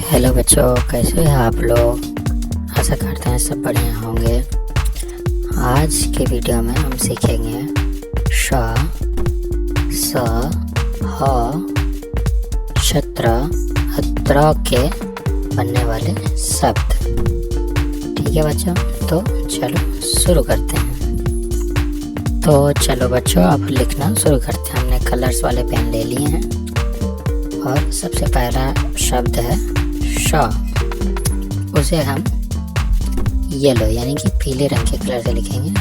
Hello बच्चों, कैसे हैं आप लोग। आशा करते हैं सब बढ़िया होंगे। आज के वीडियो में हम सीखेंगे श, स, ह, छत्र, त्र के बनने वाले शब्द। ठीक है बच्चों, तो चलो शुरू करते हैं। तो चलो बच्चों, अब लिखना शुरू करते हैं। हमने कलर्स वाले पेन ले लिए हैं और सबसे पहला शब्द है श। उसे हम येलो यानी कि पीले रंग के कलर से लिखेंगे।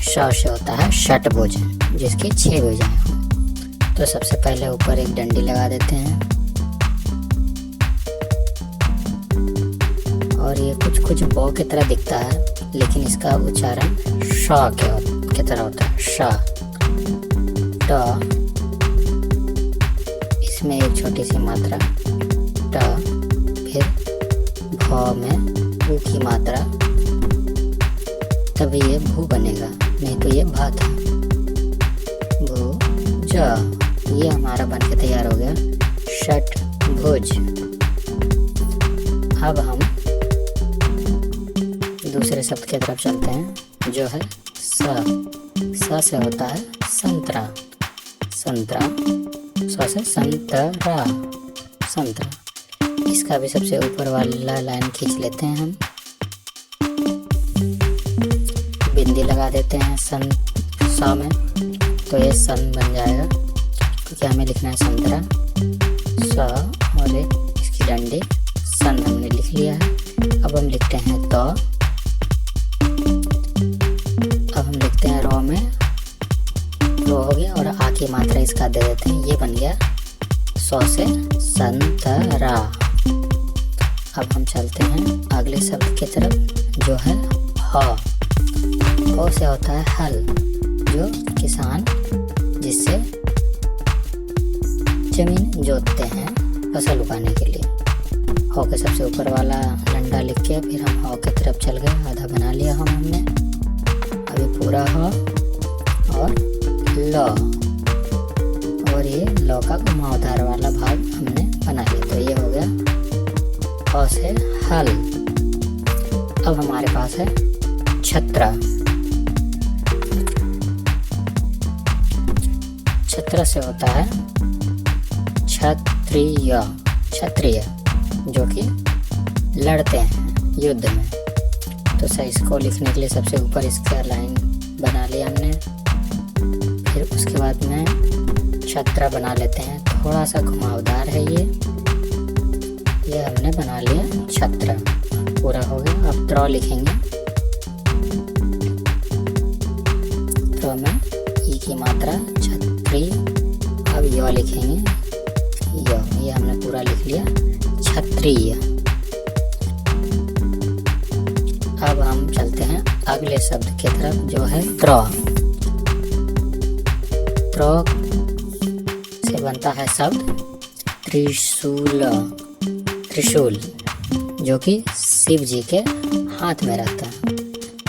श से होता है षट्भुज, जिसके 6 भुजाएं हों। तो सबसे पहले ऊपर एक डंडी लगा देते हैं और ये कुछ बॉ की तरह दिखता है, लेकिन इसका उच्चारण श की तरह होता है। श, ट, इसमें एक छोटी सी मात्रा ट, फिर भ में ऊ की मात्रा, तभी ये भू बनेगा, नहीं तो ये भा था। भू ज, ये हमारा बन के तैयार हो गया षट्भुज। अब हम दूसरे शब्द की तरफ चलते हैं, जो है स से होता है संतरा। संतरा, स से संतरा, संतरा। इसका भी सबसे ऊपर वाला लाइन खींच लेते हैं हम, बिंदी लगा देते हैं सन स में, तो ये सन बन जाएगा, क्योंकि हमें लिखना है संतरा। स और एक इसकी डंडी, सन हमने लिख लिया है। अब हम लिखते हैं तो, अब हम लिखते हैं रो में, रो हो गया और आ की मात्रा इसका दे देते हैं, ये बन गया सौ से संतरा। अब हम चलते हैं अगले शब्द की तरफ, जो है ह। ह से होता है हल, जो किसान जिससे जमीन जोतते हैं फसल उगाने के लिए। ह के सबसे ऊपर वाला डंडा लिख के फिर हम ह की तरफ चल गए। आधा बना लिया हमने, अभी पूरा ह और ल, और ये ल का घुमावदार वाला भाग हमने बना लिया। तो ये हो गया ह से हल। अब हमारे पास है छत्र। छत्र से होता है क्षत्रिय, क्षत्रिय जो कि लड़ते हैं युद्ध में। तो सही, इसको लिखने के लिए सबसे ऊपर इसका लाइन बना लिया हमने। फिर उसके बाद में छत्र बना लेते हैं, थोड़ा सा घुमावदार है ये हमने बना लिया छत्र। पूरा हो गया। अब त्र लिखेंगे, त्र में ई की मात्रा छत्री। अब य लिखेंगे, ये हमने पूरा लिख लिया क्षत्रिय। अब हम चलते हैं अगले शब्द की तरफ, जो है त्र। त्र से बनता है शब्द त्रिशूल। त्रिशूल जो कि शिव जी के हाथ में रहता है।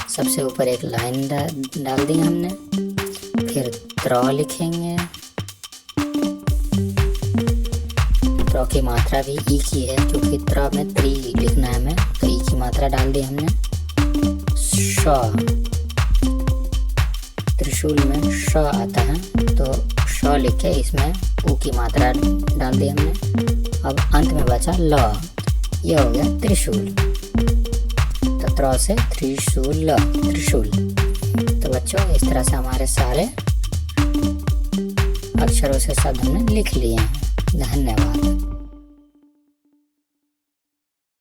सबसे ऊपर एक लाइन डाल दी हमने, फिर त्र लिखेंगे। त्र की मात्रा भी ई की है, क्योंकि त्र में त्रि लिखना है हमें, तो ई की मात्रा डाल दी हमने। श, त्रिशूल में श आता है, तो श लिख के इसमें ऊ की मात्रा डाल दी हमने। अब अंत में बचा ल, यह हो गया त्रिशूल। तो त्र से त्रिशूल, त्रिशूल। तो बच्चों, इस तरह से हमारे सारे अक्षरों से शब्द हमने लिख लिए हैं। धन्यवाद।